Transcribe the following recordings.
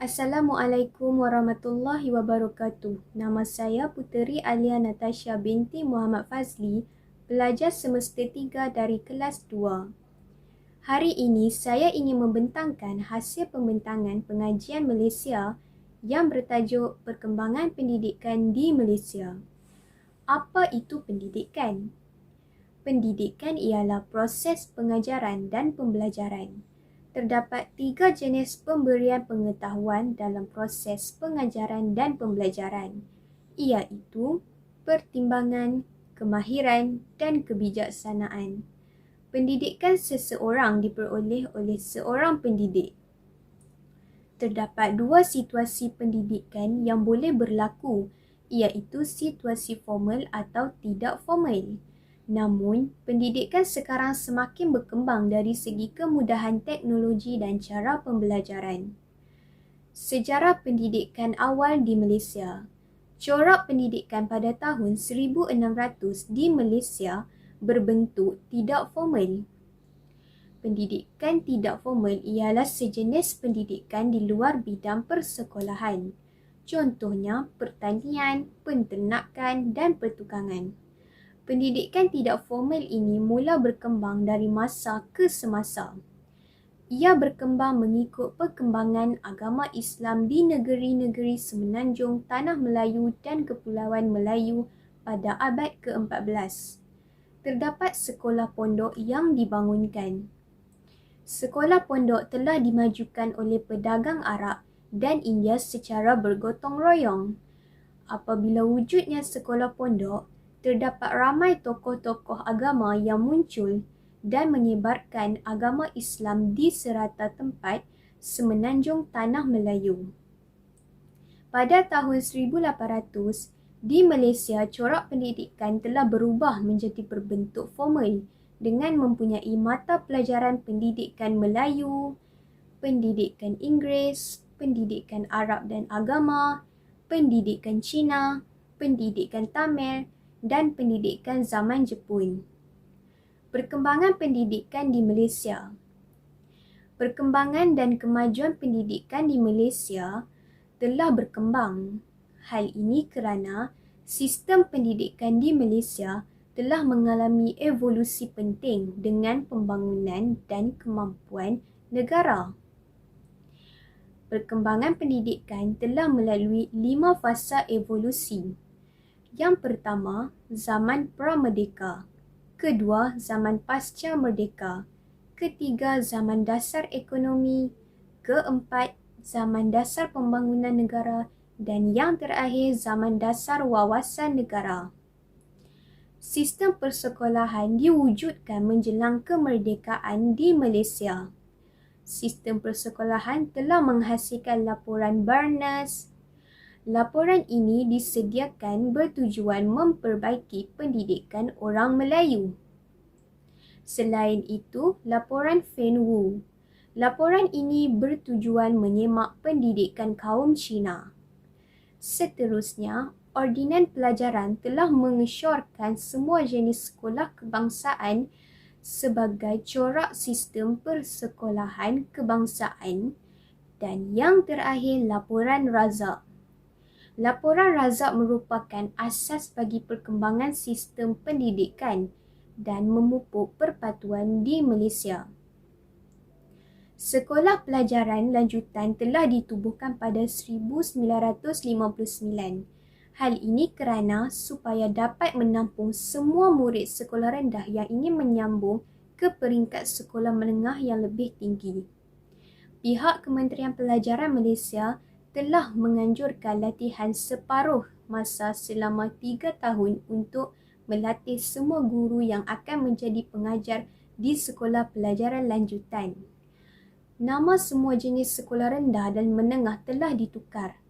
Assalamualaikum warahmatullahi wabarakatuh. Nama saya Puteri Alia Natasha binti Muhammad Fazli, pelajar semester 3 dari kelas 2. Hari ini saya ingin membentangkan hasil pembentangan pengajian Malaysia yang bertajuk Perkembangan Pendidikan di Malaysia. Apa itu pendidikan? Pendidikan ialah proses pengajaran dan pembelajaran. Terdapat 3 jenis pemberian pengetahuan dalam proses pengajaran dan pembelajaran, iaitu pertimbangan, kemahiran dan kebijaksanaan. Pendidikan seseorang diperoleh oleh seorang pendidik. Terdapat 2 situasi pendidikan yang boleh berlaku, iaitu situasi formal atau tidak formal. Namun, pendidikan sekarang semakin berkembang dari segi kemudahan teknologi dan cara pembelajaran. Sejarah pendidikan awal di Malaysia. Corak pendidikan pada tahun 1600 di Malaysia berbentuk tidak formal. Pendidikan tidak formal ialah sejenis pendidikan di luar bidang persekolahan. Contohnya pertanian, penternakan dan pertukangan. Pendidikan tidak formal ini mula berkembang dari masa ke semasa. Ia berkembang mengikut perkembangan agama Islam di negeri-negeri semenanjung Tanah Melayu dan Kepulauan Melayu pada abad ke-14. Terdapat sekolah pondok yang dibangunkan. Sekolah pondok telah dimajukan oleh pedagang Arab dan India secara bergotong royong. Apabila wujudnya sekolah pondok, terdapat ramai tokoh-tokoh agama yang muncul dan menyebarkan agama Islam di serata tempat semenanjung Tanah Melayu. Pada tahun 1800, di Malaysia corak pendidikan telah berubah menjadi berbentuk formal dengan mempunyai mata pelajaran pendidikan Melayu, pendidikan Inggeris, pendidikan Arab dan agama, pendidikan Cina, pendidikan Tamil dan pendidikan zaman Jepun. Perkembangan pendidikan di Malaysia. Perkembangan dan kemajuan pendidikan di Malaysia telah berkembang. Hal ini kerana sistem pendidikan di Malaysia telah mengalami evolusi penting dengan pembangunan dan kemampuan negara. Perkembangan pendidikan telah melalui 5 fasa evolusi. Yang pertama, zaman pra-merdeka. Kedua, zaman pasca merdeka. Ketiga, zaman dasar ekonomi. Keempat, zaman dasar pembangunan negara. Dan yang terakhir, zaman dasar wawasan negara. Sistem persekolahan diwujudkan menjelang kemerdekaan di Malaysia. Sistem persekolahan telah menghasilkan laporan Barnes. Laporan ini disediakan bertujuan memperbaiki pendidikan orang Melayu. Selain itu, laporan Fen Wu. Laporan ini bertujuan menyemak pendidikan kaum Cina. Seterusnya, Ordinan Pelajaran telah mengesyorkan semua jenis sekolah kebangsaan sebagai corak sistem persekolahan kebangsaan. Dan yang terakhir, Laporan Razak. Laporan Razak merupakan asas bagi perkembangan sistem pendidikan dan memupuk perpatuan di Malaysia. Sekolah pelajaran lanjutan telah ditubuhkan pada 1959. Hal ini kerana supaya dapat menampung semua murid sekolah rendah yang ingin menyambung ke peringkat sekolah menengah yang lebih tinggi. Pihak Kementerian Pelajaran Malaysia telah menganjurkan latihan separuh masa selama 3 tahun untuk melatih semua guru yang akan menjadi pengajar di sekolah pelajaran lanjutan. Nama semua jenis sekolah rendah dan menengah telah ditukar.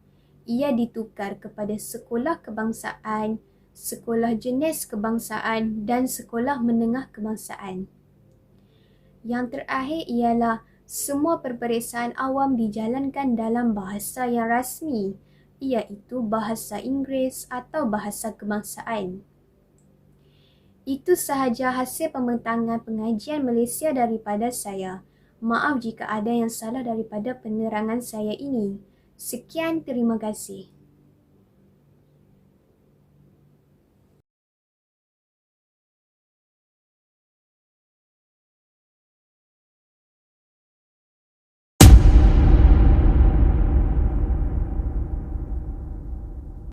Ia ditukar kepada sekolah kebangsaan, sekolah jenis kebangsaan dan sekolah menengah kebangsaan. Yang terakhir ialah semua peperiksaan awam dijalankan dalam bahasa yang rasmi, iaitu bahasa Inggeris atau bahasa kebangsaan. Itu sahaja hasil pembentangan pengajian Malaysia daripada saya. Maaf jika ada yang salah daripada penerangan saya ini. Sekian, terima kasih.